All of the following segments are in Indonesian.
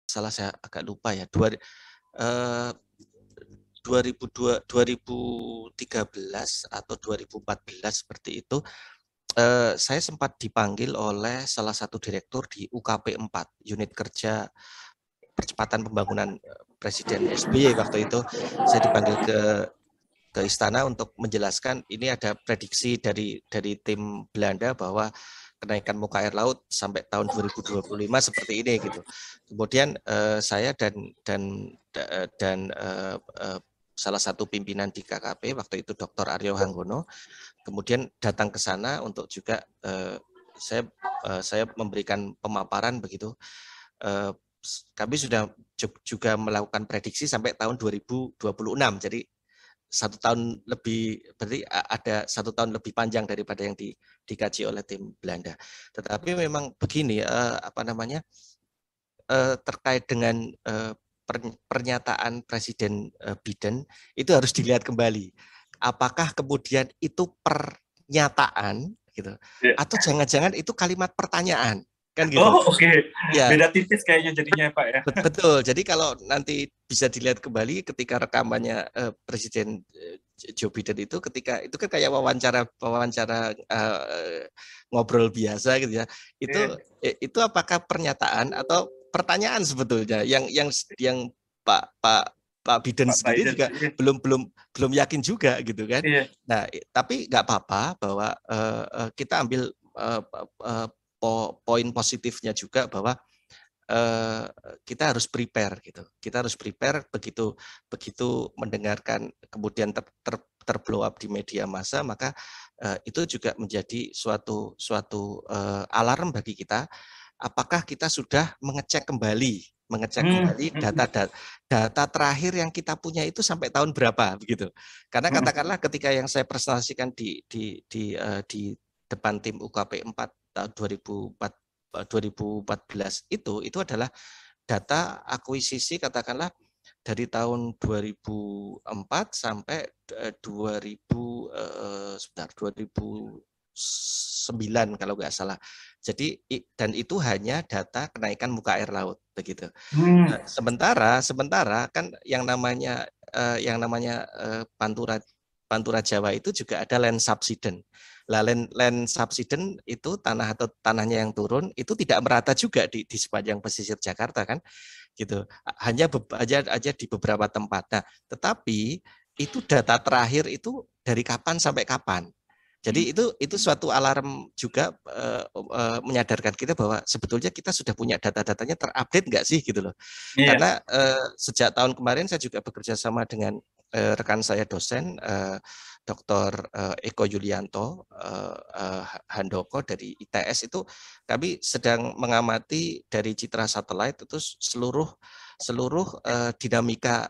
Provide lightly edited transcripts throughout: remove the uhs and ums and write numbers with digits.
salah saya agak lupa ya, 2013 atau 2014 seperti itu, saya sempat dipanggil oleh salah satu direktur di UKP 4, unit kerja percepatan pembangunan Presiden SBY waktu itu. Saya dipanggil ke istana untuk menjelaskan ini ada prediksi dari tim Belanda bahwa kenaikan muka air laut sampai tahun 2025 seperti ini gitu. Kemudian saya dan salah satu pimpinan di KKP waktu itu Dr. Aryo Hanggono kemudian datang ke sana untuk juga saya memberikan pemaparan begitu. Kami sudah juga melakukan prediksi sampai tahun 2026. Jadi 1 tahun lebih, berarti ada 1 tahun lebih panjang daripada yang dikaji oleh tim Belanda. Tetapi memang begini, terkait dengan pernyataan Presiden Biden itu harus dilihat kembali. Apakah kemudian itu pernyataan gitu, atau jangan-jangan itu kalimat pertanyaan, kan gitu? Oh oke. Ya. Beda tipis kayaknya jadinya Pak ya. Betul. Jadi kalau nanti bisa dilihat kembali ketika rekamannya Presiden Joe Biden itu ketika itu kan kayak wawancara ngobrol biasa gitu ya. Itu apakah pernyataan atau pertanyaan sebetulnya yang Pak Biden sendiri Biden, juga belum yakin juga gitu kan. Nah, tapi nggak apa-apa bahwa kita ambil poin positifnya juga bahwa kita harus prepare gitu. Kita harus prepare begitu mendengarkan kemudian terblow up di media massa, maka itu juga menjadi suatu alarm bagi kita. Apakah kita sudah mengecek kembali data terakhir yang kita punya itu sampai tahun berapa begitu. Karena katakanlah ketika yang saya presentasikan di depan tim UKP 4 tahun 2014 itu adalah data akuisisi katakanlah dari tahun 2004 sampai 2009 kalau nggak salah. Jadi dan itu hanya data kenaikan muka air laut begitu. Nah, sementara kan yang namanya Pantura Jawa itu juga ada land subsidence. Lah land subsidence itu tanahnya yang turun itu tidak merata juga di sepanjang pesisir Jakarta kan, gitu. Hanya aja di beberapa tempat. Nah, tetapi itu data terakhir itu dari kapan sampai kapan. Jadi itu suatu alarm juga menyadarkan kita bahwa sebetulnya kita sudah punya data-datanya terupdate nggak sih gitu loh. Karena sejak tahun kemarin saya juga bekerja sama dengan rekan saya dosen Dr. Eko Yulianto Handoko dari ITS itu kami sedang mengamati dari citra satelit itu seluruh dinamika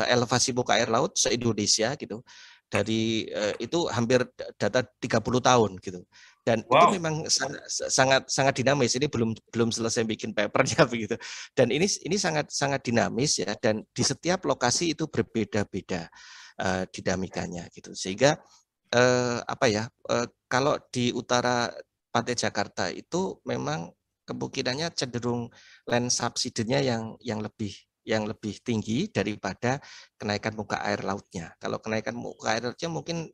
elevasi muka air laut se-Indonesia gitu. Dari itu hampir data 30 tahun gitu. Dan itu memang sangat dinamis. Ini belum selesai bikin papernya begitu. Dan ini sangat dinamis ya, dan di setiap lokasi itu berbeda-beda dinamikanya gitu. Sehingga kalau di utara Pantai Jakarta itu memang kemungkinannya cenderung land subsidence-nya yang lebih tinggi daripada kenaikan muka air lautnya. Kalau kenaikan muka air lautnya mungkin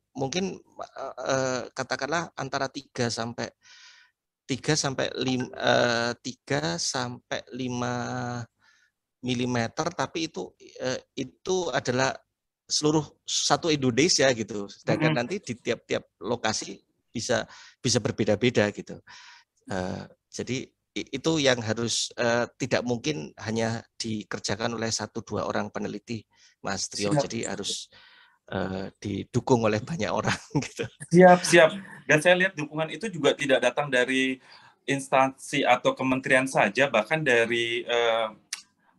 katakanlah antara 3 sampai 5 milimeter, tapi itu adalah seluruh satu Indonesia gitu. Sedangkan nanti di tiap-tiap lokasi bisa berbeda-beda gitu. Jadi itu yang harus tidak mungkin hanya dikerjakan oleh 1-2 orang peneliti, Mas Trio. Jadi harus didukung oleh banyak orang gitu. Siap. Dan saya lihat dukungan itu juga tidak datang dari instansi atau kementerian saja, bahkan dari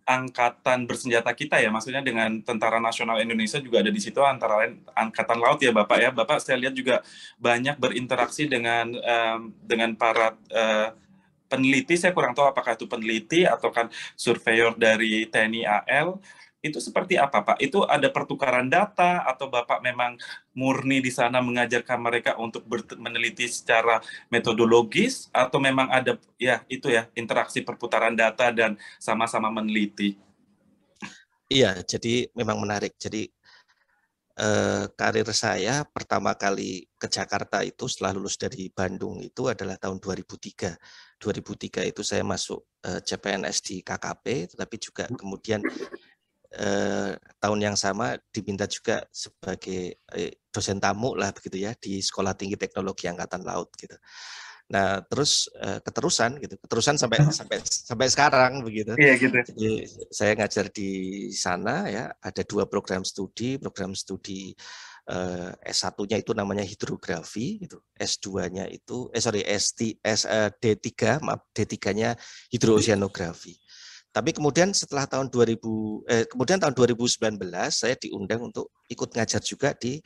angkatan bersenjata kita ya, maksudnya dengan Tentara Nasional Indonesia juga ada di situ, antara lain Angkatan Laut ya Bapak ya. Bapak saya lihat juga banyak berinteraksi dengan para peneliti. Saya kurang tahu apakah itu peneliti atau kan surveyor dari TNI AL. itu seperti apa, Pak? Itu ada pertukaran data atau Bapak memang murni di sana mengajarkan mereka untuk meneliti secara metodologis atau memang ada ya itu ya interaksi perputaran data dan sama-sama meneliti? Iya, jadi memang menarik. Jadi karir saya pertama kali ke Jakarta itu setelah lulus dari Bandung itu adalah tahun 2003. 2003 itu saya masuk CPNS di KKP, tetapi juga kemudian tahun yang sama diminta juga sebagai dosen tamu lah begitu ya di Sekolah Tinggi Teknologi Angkatan Laut gitu. Nah, terus keterusan sampai sekarang begitu. Iya gitu. Jadi saya ngajar di sana ya, ada 2 program studi S1-nya itu namanya hidrografi gitu. S2-nya itu D3, maaf D3-nya hidrooceanografi. Tapi kemudian setelah tahun 2019 saya diundang untuk ikut ngajar juga di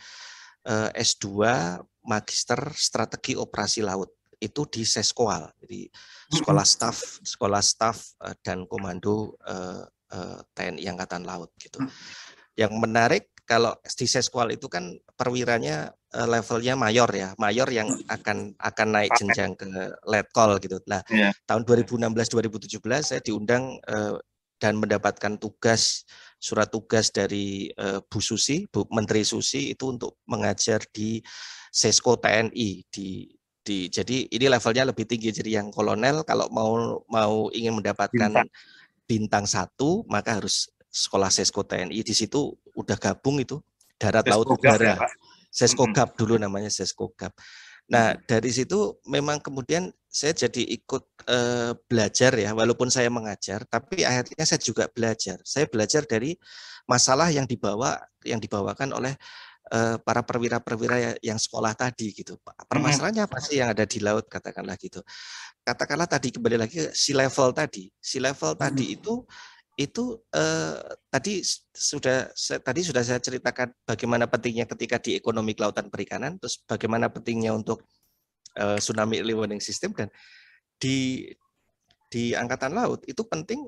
S2 Magister Strategi Operasi Laut itu di Seskoal, jadi sekolah staf dan komando TNI Angkatan Laut gitu. Yang menarik kalau di Seskoal itu kan perwiranya levelnya mayor ya, mayor yang akan naik jenjang ke letkol gitu. Nah, tahun 2016-2017 saya diundang dan mendapatkan surat tugas dari Bu Susi, Bu Menteri Susi itu untuk mengajar di Sesko TNI jadi ini levelnya lebih tinggi, jadi yang kolonel kalau mau ingin mendapatkan bintang 1 maka harus sekolah Sesko TNI. Di situ udah gabung itu darat laut udara. Seskogap dulu namanya Seskogap. Nah, dari situ memang kemudian saya jadi ikut belajar ya, walaupun saya mengajar, tapi akhirnya saya juga belajar. Saya belajar dari masalah yang dibawakan oleh para perwira-perwira yang sekolah tadi gitu. Permasalahannya apa sih yang ada di laut, katakanlah gitu. Katakanlah tadi kembali lagi ke sea level tadi. Sea level tadi itu tadi sudah saya ceritakan bagaimana pentingnya ketika di ekonomi kelautan perikanan, terus bagaimana pentingnya untuk tsunami early warning system, dan di angkatan laut itu penting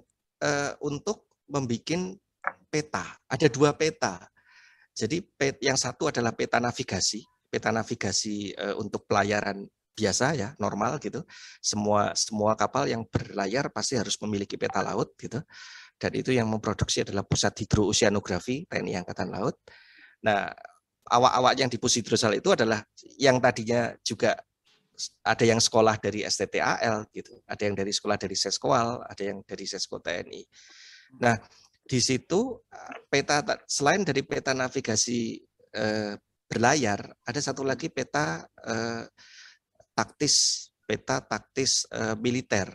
untuk membuat peta. Ada 2 peta. Jadi yang satu adalah peta navigasi untuk pelayaran biasa ya, normal gitu. Semua kapal yang berlayar pasti harus memiliki peta laut gitu. Dan itu yang memproduksi adalah Pusat Hidrooceanografi TNI Angkatan Laut. Nah, awak-awak yang di Pusat Hidrosal itu adalah yang tadinya juga ada yang sekolah dari STTAL gitu, ada yang dari sekolah dari Seskoal, ada yang dari Sesko TNI. Nah, di situ selain dari peta navigasi berlayar, ada satu lagi peta taktis militer.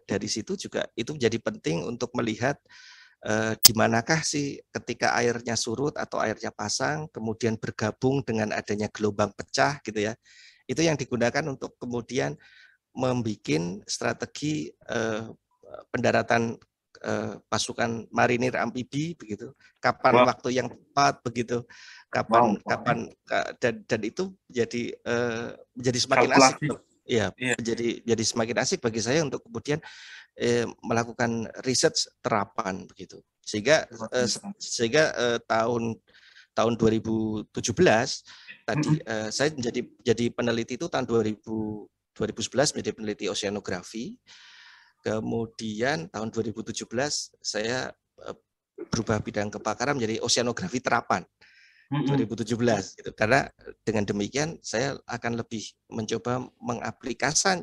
Dari situ juga itu menjadi penting untuk melihat di manakah sih ketika airnya surut atau airnya pasang, kemudian bergabung dengan adanya gelombang pecah gitu ya. Itu yang digunakan untuk kemudian membuat strategi pendaratan pasukan marinir amfibi begitu. Kapan waktu yang tepat begitu. Dan itu menjadi semakin asik. Ya, jadi semakin asik bagi saya untuk kemudian melakukan riset terapan begitu. Sehingga tahun 2017 tadi saya jadi peneliti itu tahun 2011 menjadi peneliti oceanografi. Kemudian tahun 2017 saya berubah bidang kepakaran menjadi oceanografi terapan 2017 gitu. Karena dengan demikian saya akan lebih mencoba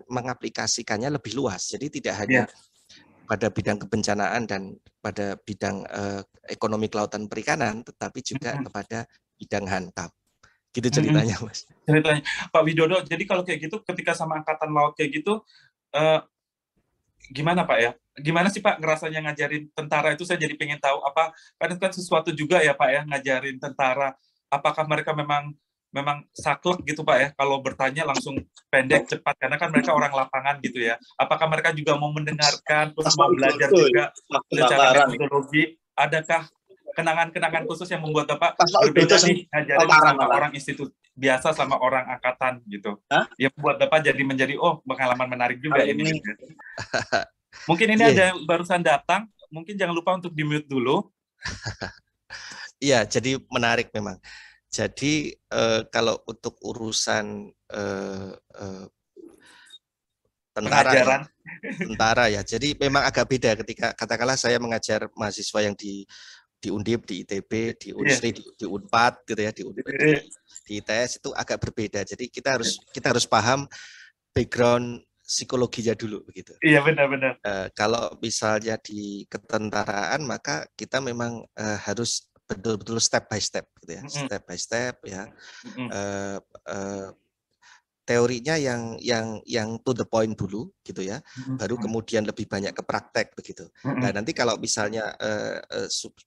mengaplikasikannya lebih luas. Jadi tidak hanya pada bidang kebencanaan dan pada bidang ekonomi kelautan perikanan, tetapi juga kepada bidang hankam. Gitu ceritanya, Mas. Ceritanya, Pak Widodo. Jadi kalau kayak gitu, ketika sama angkatan laut kayak gitu, gimana Pak ya? Gimana sih Pak ngerasanya ngajarin tentara itu? Saya jadi pengen tahu apa kan sesuatu juga ya Pak ya ngajarin tentara. Apakah mereka memang saklek gitu Pak ya? Kalau bertanya langsung pendek cepat karena kan mereka orang lapangan gitu ya. Apakah mereka juga mau mendengarkan terus mau belajar juga secara metodologi? Adakah kenangan-kenangan khusus yang membuat Bapak berbeda nih ngajarin sama orang institut biasa sama orang angkatan gitu? Ya buat Bapak menjadi pengalaman menarik juga ini. Mungkin ini ada barusan datang, mungkin jangan lupa untuk di-mute dulu. Iya, jadi menarik memang. Jadi kalau untuk urusan tentara ya, pengajaran. Jadi memang agak beda ketika katakanlah saya mengajar mahasiswa yang di Undip, di ITB, di Iya. Unsri, di Unpad gitu ya, di ITS itu agak berbeda. Jadi kita harus paham background psikologinya dulu begitu. Iya, benar-benar. Kalau misalnya di ketentaraan maka kita memang harus betul-betul step by step gitu ya, step by step ya. Uh, uh, Teorinya yang to the point dulu gitu ya, baru kemudian lebih banyak ke praktek begitu. Nah nanti kalau misalnya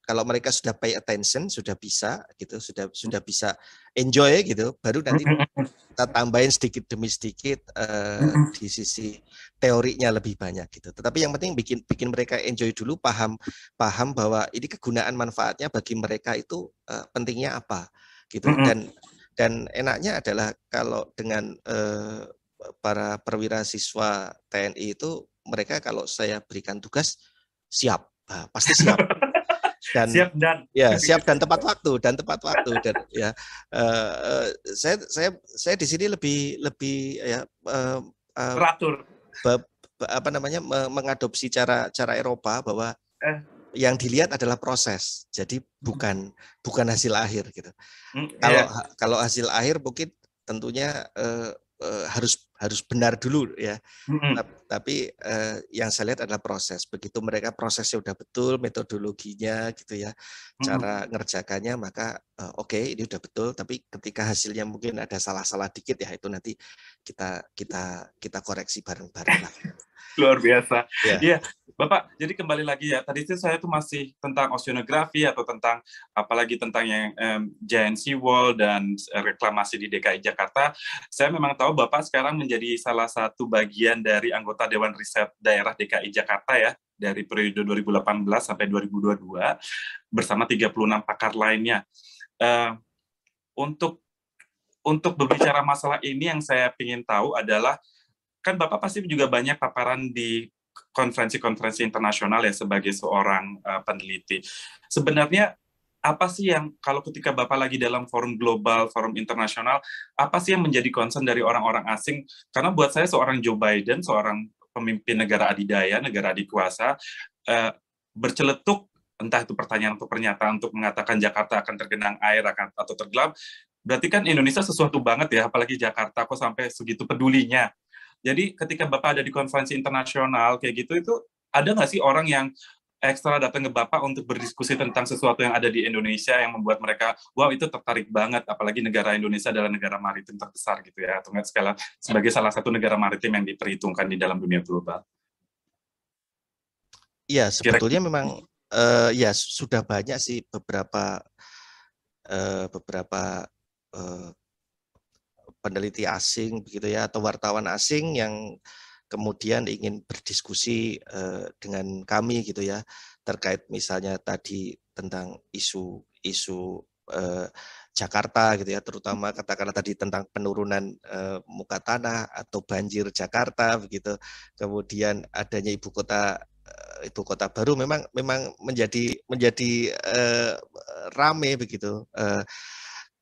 kalau mereka sudah pay attention, sudah bisa gitu, sudah bisa enjoy gitu, baru nanti kita tambahin sedikit demi sedikit di sisi teorinya lebih banyak gitu. Tetapi yang penting bikin mereka enjoy dulu, paham bahwa ini kegunaan manfaatnya bagi mereka itu pentingnya apa gitu. Dan enaknya adalah kalau dengan para perwira siswa TNI itu mereka kalau saya berikan tugas siap, pasti siap dan Siap dan ya siap dan tepat waktu dan ya saya di sini lebih ya teratur. apa namanya mengadopsi cara Eropa bahwa yang dilihat adalah proses, jadi bukan hasil akhir gitu. Kalau Iya. kalau hasil akhir mungkin tentunya harus benar dulu ya. Tapi yang saya lihat adalah proses. Begitu mereka prosesnya udah betul, metodologinya gitu ya, cara ngerjakannya, maka oke, ini udah betul. Tapi ketika hasilnya mungkin ada salah-salah dikit ya, itu nanti kita koreksi bareng-bareng lah. Luar biasa. Ya. Iya, Bapak, jadi kembali lagi ya, tadi itu saya tuh masih tentang oceanografi atau tentang, apalagi tentang yang Giant Sea Wall dan reklamasi di DKI Jakarta. Saya memang tahu Bapak sekarang menjadi salah satu bagian dari anggota Dewan Riset Daerah DKI Jakarta ya, dari periode 2018 sampai 2022, bersama 36 pakar lainnya. Untuk berbicara masalah ini yang saya ingin tahu adalah, kan Bapak pasti juga banyak paparan di konferensi-konferensi internasional ya sebagai seorang peneliti. Sebenarnya apa sih yang kalau ketika Bapak lagi dalam forum global, forum internasional, apa sih yang menjadi concern dari orang-orang asing? Karena buat saya seorang Joe Biden, seorang pemimpin negara adidaya, negara adikuasa, berceletuk entah itu pertanyaan atau pernyataan untuk mengatakan Jakarta akan tergenang air atau tenggelam, berarti kan Indonesia sesuatu banget ya, apalagi Jakarta kok sampai segitu pedulinya. Jadi ketika Bapak ada di konferensi internasional kayak gitu, itu ada nggak sih orang yang ekstra datang ke Bapak untuk berdiskusi tentang sesuatu yang ada di Indonesia yang membuat mereka, wow itu tertarik banget, apalagi negara Indonesia adalah negara maritim terbesar gitu ya, atau nggak sebagai salah satu negara maritim yang diperhitungkan di dalam dunia global. Iya, sebetulnya memang ya sudah banyak sih beberapa peneliti asing begitu ya, atau wartawan asing yang kemudian ingin berdiskusi dengan kami gitu ya, terkait misalnya tadi tentang isu Jakarta gitu ya, terutama katakanlah tadi tentang penurunan muka tanah atau banjir Jakarta begitu, kemudian adanya ibu kota baru memang menjadi rame begitu.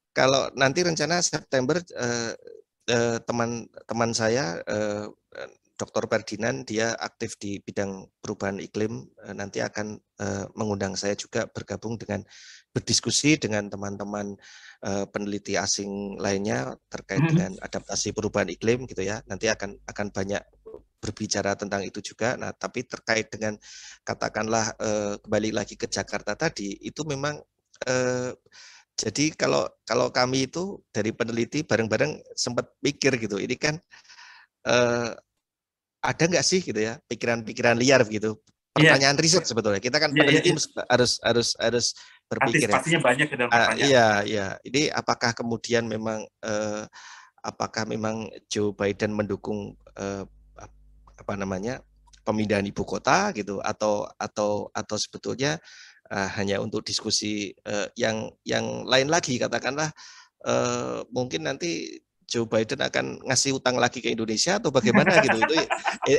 Kalau nanti rencana September teman saya Dr. Ferdinand, dia aktif di bidang perubahan iklim, nanti akan mengundang saya juga bergabung dengan berdiskusi dengan teman-teman peneliti asing lainnya terkait dengan adaptasi perubahan iklim gitu ya. Nanti akan banyak berbicara tentang itu juga. Nah, tapi terkait dengan katakanlah kembali lagi ke Jakarta tadi, itu memang jadi kalau kami itu dari peneliti bareng-bareng sempat pikir gitu, ini kan ada nggak sih gitu ya pikiran-pikiran liar begitu, pertanyaan riset sebetulnya. Kita kan peneliti harus berpikir ya. Antisipasinya banyak ke dalam pertanyaan. Iya. Ini apakah kemudian memang Joe Biden mendukung apa namanya pemindahan ibu kota gitu, atau sebetulnya hanya untuk diskusi yang lain lagi, katakanlah mungkin nanti Joe Biden akan ngasih utang lagi ke Indonesia atau bagaimana gitu.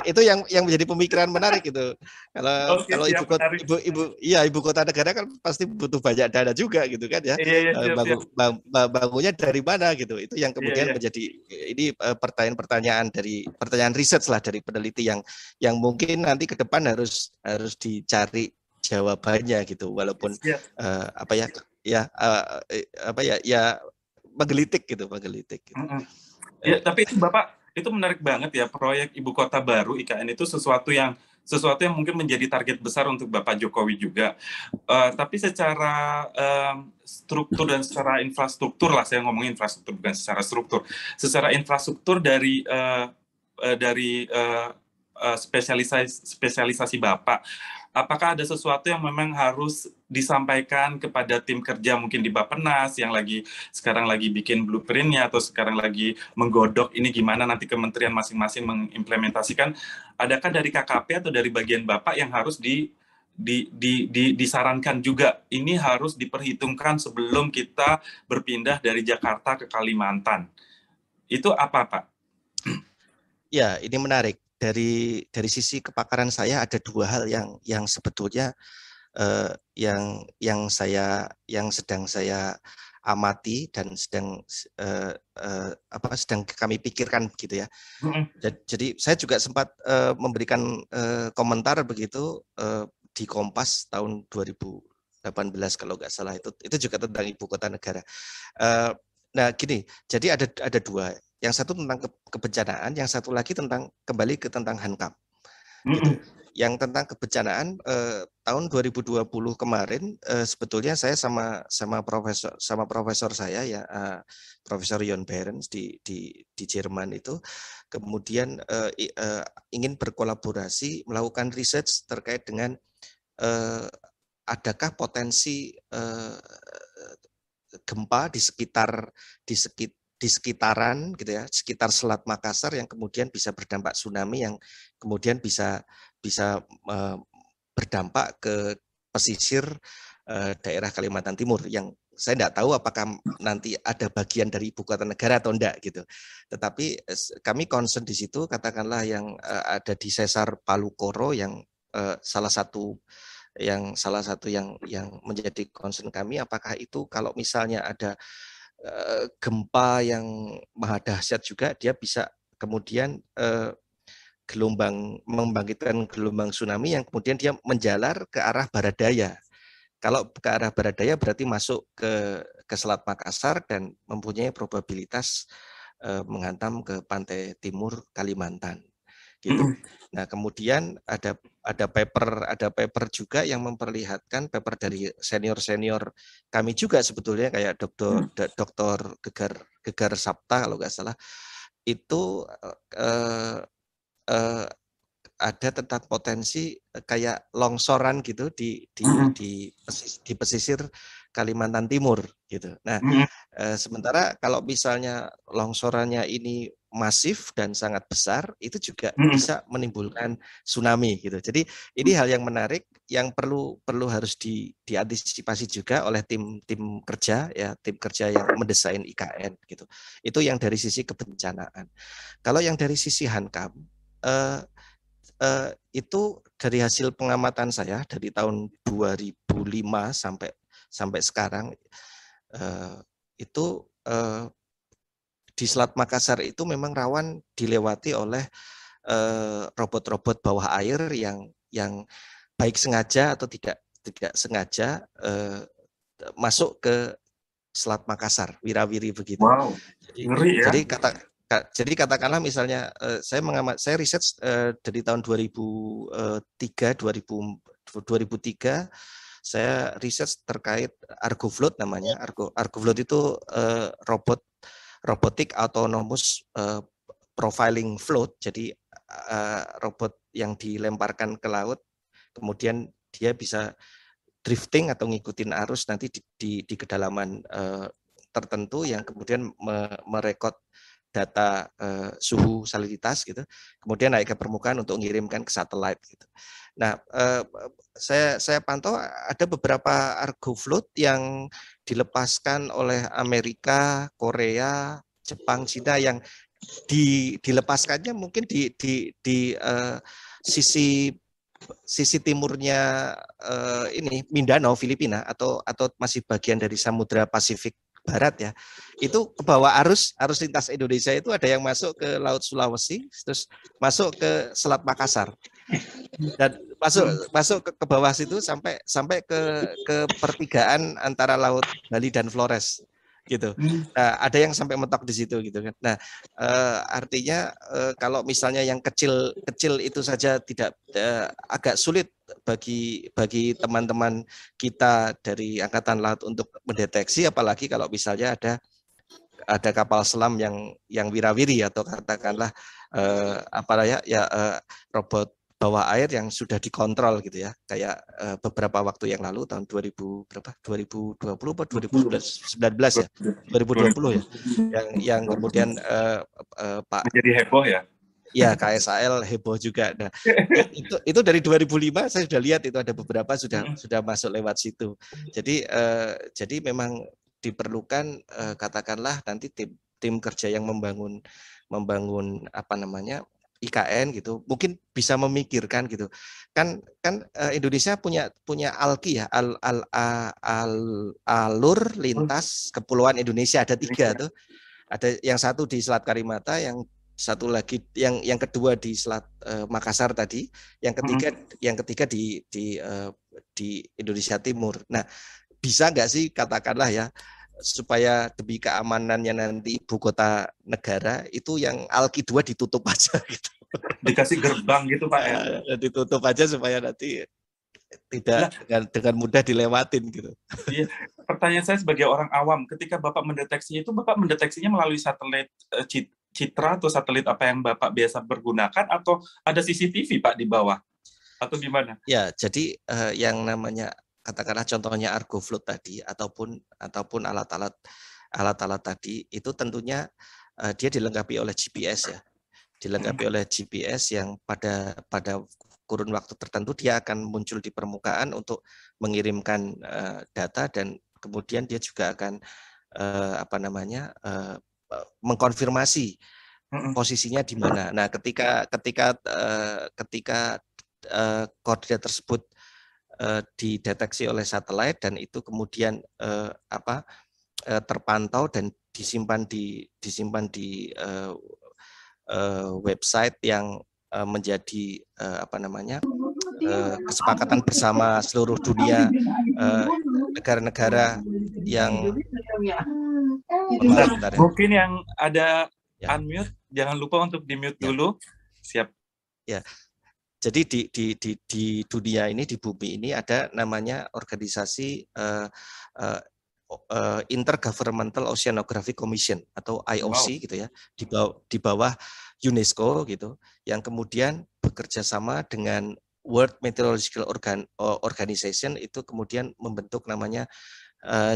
Itu yang menjadi pemikiran menarik gitu. Kalau siap, menarik. ibu kota negara kan pasti butuh banyak dana juga gitu kan ya. Iya, siap. Bangunnya dari mana gitu. Itu yang Iya, kemudian iya. menjadi ini pertanyaan riset lah dari peneliti yang mungkin nanti ke depan harus dicari jawabannya gitu. Walaupun Siap. menggelitik gitu. Ya, Eh, tapi itu Bapak, itu menarik banget ya, proyek ibu kota baru IKN itu sesuatu yang mungkin menjadi target besar untuk Bapak Jokowi juga. Tapi secara struktur dan secara infrastruktur lah, saya ngomongin infrastruktur bukan secara struktur. Secara infrastruktur dari spesialisasi Bapak, apakah ada sesuatu yang memang harus disampaikan kepada tim kerja mungkin di Bappenas yang sekarang lagi bikin blueprint-nya atau sekarang lagi menggodok ini gimana nanti kementerian masing-masing mengimplementasikan, adakah dari KKP atau dari bagian Bapak yang harus disarankan juga ini harus diperhitungkan sebelum kita berpindah dari Jakarta ke Kalimantan? Itu apa, Pak? Ya, ini menarik. Dari sisi kepakaran saya ada dua hal yang sebetulnya yang sedang saya amati dan sedang kami pikirkan begitu ya. Jadi saya juga sempat memberikan komentar begitu di Kompas tahun 2018 kalau nggak salah, itu juga tentang ibu kota negara. Nah gini, jadi ada dua. Yang satu tentang kebencanaan, yang satu lagi kembali tentang Hankam. Gitu. Yang tentang kebencanaan tahun 2020 kemarin sebetulnya saya sama profesor saya ya, Profesor Jon Behrens di Jerman itu kemudian ingin berkolaborasi melakukan research terkait dengan adakah potensi gempa di sekitaran gitu ya, sekitar Selat Makassar yang kemudian bisa berdampak tsunami yang kemudian bisa berdampak ke pesisir daerah Kalimantan Timur yang saya tidak tahu apakah nanti ada bagian dari ibu kota negara atau enggak gitu. Tetapi kami concern di situ katakanlah yang ada di Sesar Palu Koro yang salah satu yang menjadi concern kami, apakah itu kalau misalnya ada gempa yang maha dahsyat juga dia bisa kemudian membangkitkan gelombang tsunami yang kemudian dia menjalar ke arah barat daya. Kalau ke arah barat daya berarti masuk ke Selat Makassar dan mempunyai probabilitas menghantam ke pantai timur Kalimantan. Gitu. Nah, kemudian ada paper juga yang memperlihatkan, paper dari senior kami juga sebetulnya kayak Dokter Gegar Sapta kalau nggak salah, itu ada tentang potensi kayak longsoran gitu di pesisir Kalimantan Timur gitu. Nah, sementara kalau misalnya longsorannya ini masif dan sangat besar, itu juga bisa menimbulkan tsunami gitu. Jadi ini hal yang menarik yang perlu harus diantisipasi juga oleh tim kerja ya, tim kerja yang mendesain IKN gitu. Itu yang dari sisi kebencanaan. Kalau yang dari sisi Hankam, itu dari hasil pengamatan saya dari tahun 2005 sampai sekarang itu di Selat Makassar itu memang rawan dilewati oleh robot-robot bawah air yang baik sengaja atau tidak sengaja masuk ke Selat Makassar, wirawiri begitu. Wow, ngeri ya. Jadi katakanlah misalnya saya riset dari tahun 2003 saya riset terkait ArgoFloat namanya. ArgoFloat itu robotic autonomous profiling float. Jadi robot yang dilemparkan ke laut kemudian dia bisa drifting atau ngikutin arus nanti di kedalaman tertentu yang kemudian merekod data suhu salinitas gitu, kemudian naik ke permukaan untuk mengirimkan ke satelit gitu. Nah, saya pantau ada beberapa ArgoFloat yang dilepaskan oleh Amerika, Korea, Jepang, Cina yang dilepaskannya mungkin di sisi timurnya ini Mindanao, Filipina atau masih bagian dari Samudra Pasifik Barat ya, itu ke bawah arus lintas Indonesia itu ada yang masuk ke Laut Sulawesi, terus masuk ke Selat Makassar dan masuk ke bawah situ sampai ke pertigaan antara Laut Bali dan Flores gitu. Nah, ada yang sampai mentok di situ gitu kan. Nah, artinya kalau misalnya yang kecil itu saja tidak agak sulit bagi teman-teman kita dari Angkatan Laut untuk mendeteksi, apalagi kalau misalnya ada kapal selam yang wirawiri atau katakanlah robot bawah air yang sudah dikontrol gitu ya, kayak beberapa waktu yang lalu tahun 2020 atau 2019 ya, 2020 ya, yang kemudian Pak menjadi heboh ya. Ya, KSAL heboh juga. Nah, itu dari 2005 saya sudah lihat itu ada beberapa sudah masuk lewat situ. Jadi memang diperlukan katakanlah nanti tim kerja yang membangun apa namanya IKN gitu, mungkin bisa memikirkan gitu. Kan Indonesia punya ALKI ya, alur lintas kepulauan Indonesia ada 3 tuh. Ada yang satu di Selat Karimata, yang satu lagi yang kedua di Selat Makassar tadi, yang ketiga di Indonesia Timur. Nah, bisa nggak sih katakanlah ya, supaya demi keamanannya nanti ibu kota negara itu yang ALKI 2 ditutup aja gitu. Dikasih gerbang gitu Pak ya. Ditutup aja supaya nanti tidak dengan mudah dilewatin gitu. Iya. Pertanyaan saya sebagai orang awam, ketika Bapak mendeteksinya itu Bapak mendeteksinya melalui satelit Citra atau satelit apa yang Bapak biasa pergunakan, atau ada CCTV Pak di bawah atau gimana? Ya, jadi yang namanya katakanlah contohnya Argofloat tadi ataupun alat-alat tadi itu tentunya dia dilengkapi oleh GPS ya. Dilengkapi oleh GPS yang pada kurun waktu tertentu dia akan muncul di permukaan untuk mengirimkan data, dan kemudian dia juga akan mengkonfirmasi posisinya di mana. Nah, ketika koordinat tersebut dideteksi oleh satelit dan itu kemudian terpantau dan disimpan di website yang menjadi kesepakatan bersama seluruh dunia, negara-negara yang bentar, mungkin yang ada ya. Unmute, jangan lupa untuk di-mute dulu. Siap. Ya. Jadi di dunia ini, di bumi ini ada namanya organisasi Intergovernmental Oceanographic Commission atau IOC gitu ya, di bawah UNESCO gitu, yang kemudian bekerja sama dengan World Meteorological Organization, itu kemudian membentuk namanya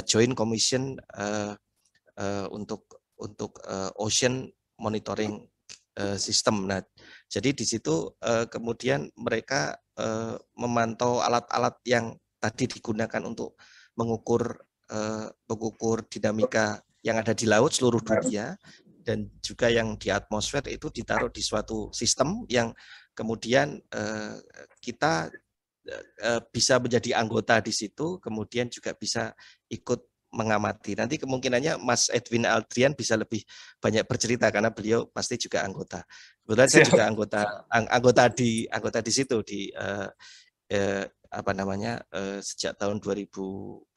Joint Commission untuk Ocean Monitoring System. Nah, jadi di situ kemudian mereka memantau alat-alat yang tadi digunakan untuk mengukur dinamika yang ada di laut seluruh dunia dan juga yang di atmosfer, itu ditaruh di suatu sistem yang kemudian kita bisa menjadi anggota di situ, kemudian juga bisa ikut mengamati. Nanti kemungkinannya Mas Edwin Aldrian bisa lebih banyak bercerita karena beliau pasti juga anggota. Kebetulan saya juga anggota di situ di sejak tahun 2006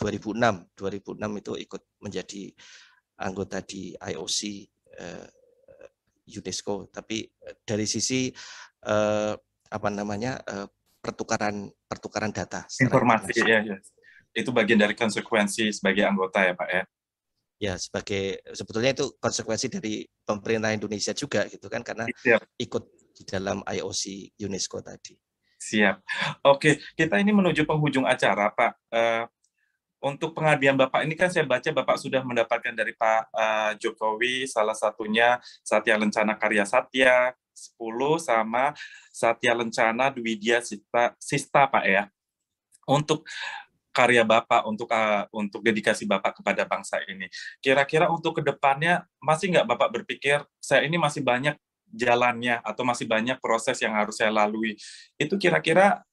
itu ikut menjadi anggota di IOC UNESCO. Tapi dari sisi pertukaran data, informasi ya. Itu bagian dari konsekuensi sebagai anggota ya Pak ya. Ya, sebetulnya itu konsekuensi dari pemerintah Indonesia juga gitu kan, karena ikut di dalam IOC UNESCO tadi. Siap. Oke, kita ini menuju penghujung acara Pak. Untuk pengabdian Bapak ini kan saya baca Bapak sudah mendapatkan dari Pak Jokowi, salah satunya Satya Lencana Karya Satya 10 sama Satya Lencana Dwidya Sista Pak ya. Untuk karya Bapak, untuk dedikasi Bapak kepada bangsa ini. Kira-kira untuk kedepannya masih nggak Bapak berpikir saya ini masih banyak jalannya atau masih banyak proses yang harus saya lalui. Itu kira-kira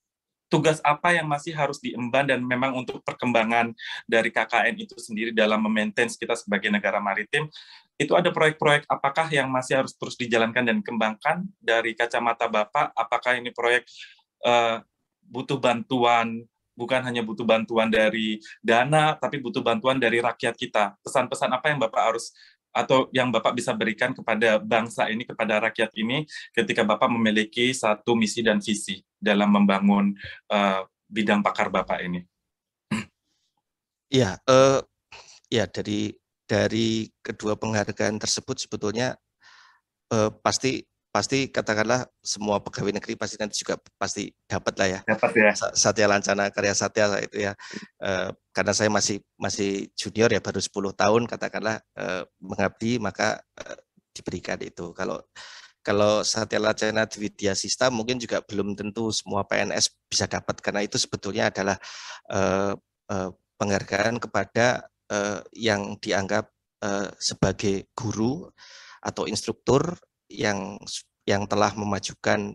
tugas apa yang masih harus diemban dan memang untuk perkembangan dari KKN itu sendiri dalam memaintain kita sebagai negara maritim, itu ada proyek-proyek apakah yang masih harus terus dijalankan dan dikembangkan dari kacamata Bapak? Apakah ini proyek butuh bantuan, bukan hanya butuh bantuan dari dana, tapi butuh bantuan dari rakyat kita? Pesan-pesan apa yang Bapak harus atau yang Bapak bisa berikan kepada bangsa ini, kepada rakyat ini, ketika Bapak memiliki satu misi dan visi dalam membangun bidang pakar Bapak ini? Ya, ya dari kedua penghargaan tersebut sebetulnya pasti katakanlah semua pegawai negeri pasti nanti juga pasti dapat lah ya. Dapat ya. Satya Lancana Karya Satya itu ya. Karena saya masih junior ya, baru 10 tahun katakanlah mengabdi, maka diberikan itu. Kalau Satya Lancana Dwidya Sista mungkin juga belum tentu semua PNS bisa dapat, karena itu sebetulnya adalah penghargaan kepada yang dianggap sebagai guru atau instruktur yang telah memajukan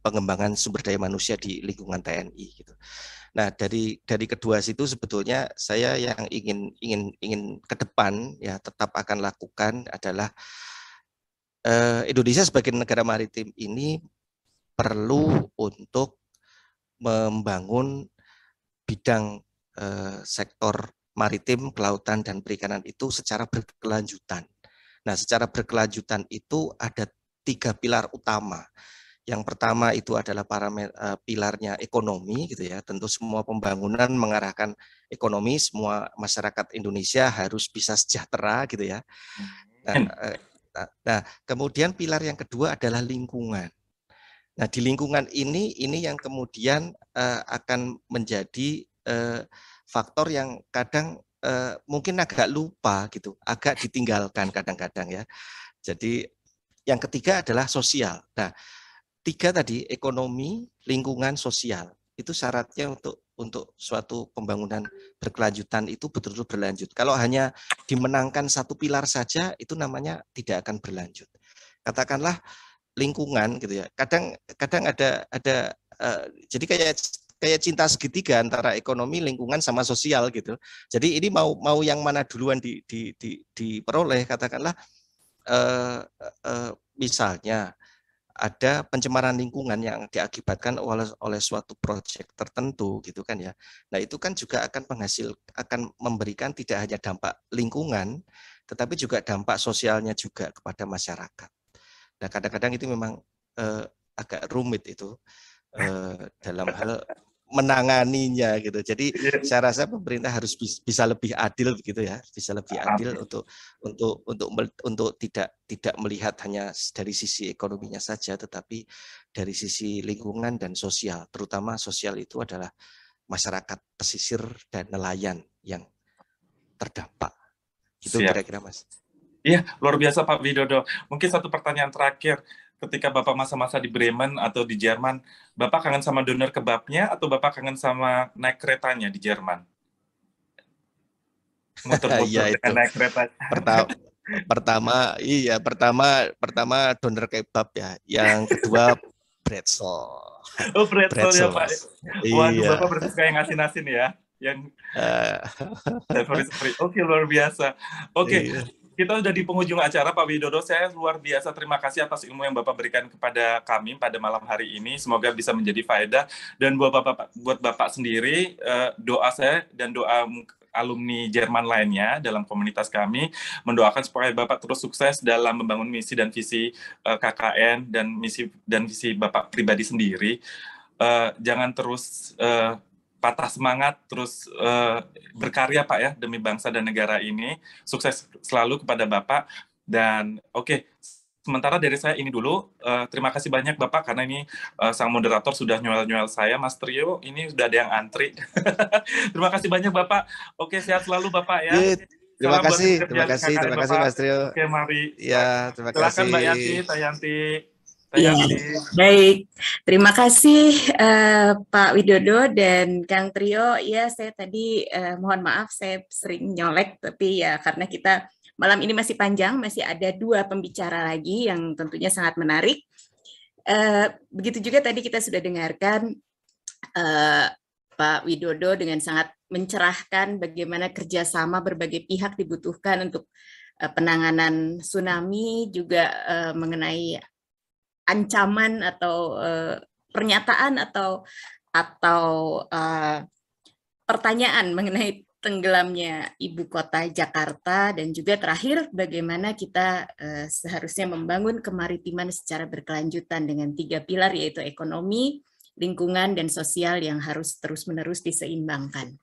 pengembangan sumber daya manusia di lingkungan TNI gitu. Nah, dari kedua situ sebetulnya saya yang ingin ke depan ya tetap akan lakukan adalah Indonesia sebagai negara maritim ini perlu untuk membangun bidang sektor maritim, kelautan, dan perikanan itu secara berkelanjutan. Nah, secara berkelanjutan itu ada 3 pilar utama. Yang pertama itu adalah pilarnya ekonomi gitu ya. Tentu semua pembangunan mengarahkan ekonomi, semua masyarakat Indonesia harus bisa sejahtera gitu ya. Nah, kemudian pilar yang kedua adalah lingkungan. Nah, di lingkungan ini yang kemudian akan menjadi faktor yang kadang mungkin agak lupa gitu, agak ditinggalkan kadang-kadang ya. Jadi yang ketiga adalah sosial. Nah, 3 tadi, ekonomi, lingkungan, sosial, itu syaratnya untuk suatu pembangunan berkelanjutan itu betul-betul berlanjut. Kalau hanya dimenangkan satu pilar saja, itu namanya tidak akan berlanjut. Katakanlah lingkungan gitu ya. Kadang ada jadi kayak cinta segitiga antara ekonomi, lingkungan sama sosial gitu. Jadi ini mau yang mana duluan diperoleh, katakanlah misalnya ada pencemaran lingkungan yang diakibatkan oleh suatu proyek tertentu gitu kan ya. Nah, itu kan juga akan memberikan tidak hanya dampak lingkungan tetapi juga dampak sosialnya juga kepada masyarakat. Nah, kadang-kadang itu memang agak rumit itu dalam hal menanganinya gitu. Jadi saya rasa pemerintah harus bisa lebih adil begitu ya, bisa lebih adil untuk tidak melihat hanya dari sisi ekonominya saja, tetapi dari sisi lingkungan dan sosial. Terutama sosial itu adalah masyarakat pesisir dan nelayan yang terdampak. Gitu kira-kira, Mas. Iya, luar biasa Pak Widodo. Mungkin satu pertanyaan terakhir. Ketika Bapak masa-masa di Bremen atau di Jerman, Bapak kangen sama doner kebabnya atau Bapak kangen sama naik keretanya di Jerman? Muter-muter dengan naik kereta. Pertama doner kebab ya. Yang kedua pretzel. Oh, pretzel ya Pak. Waduh, iya. Bapak berarti suka yang asin-asin ya. Yang Oke, luar biasa. Oke. Iya. Kita sudah di penghujung acara, Pak Widodo. Saya luar biasa terima kasih atas ilmu yang Bapak berikan kepada kami pada malam hari ini. Semoga bisa menjadi faedah. Dan buat Bapak sendiri, doa saya dan doa alumni Jerman lainnya dalam komunitas kami, mendoakan supaya Bapak terus sukses dalam membangun misi dan visi KKN dan misi dan visi Bapak pribadi sendiri. Jangan terus patah semangat, terus berkarya Pak ya demi bangsa dan negara ini. Sukses selalu kepada Bapak. Dan oke, sementara dari saya ini dulu. Terima kasih banyak Bapak karena ini sang moderator sudah nyuel-nyuel saya. Mas Trio, ini sudah ada yang antri. Terima kasih banyak Bapak. Oke, sehat selalu Bapak ya. Terima kasih Mas Trio. Oke, mari. Ya, terima kasih. Silakan Mbak Yanti, Tayanti. Saya Ya, Abdi. baik. Terima kasih Pak Widodo dan Kang Trio. Ya, saya tadi mohon maaf saya sering nyolek, tapi ya karena kita malam ini masih panjang, masih ada 2 pembicara lagi yang tentunya sangat menarik. Begitu juga tadi kita sudah dengarkan Pak Widodo dengan sangat mencerahkan bagaimana kerjasama berbagai pihak dibutuhkan untuk penanganan tsunami, juga mengenai ancaman atau pernyataan atau pertanyaan mengenai tenggelamnya ibu kota Jakarta, dan juga terakhir bagaimana kita seharusnya membangun kemaritiman secara berkelanjutan dengan 3 pilar, yaitu ekonomi, lingkungan, dan sosial yang harus terus-menerus diseimbangkan.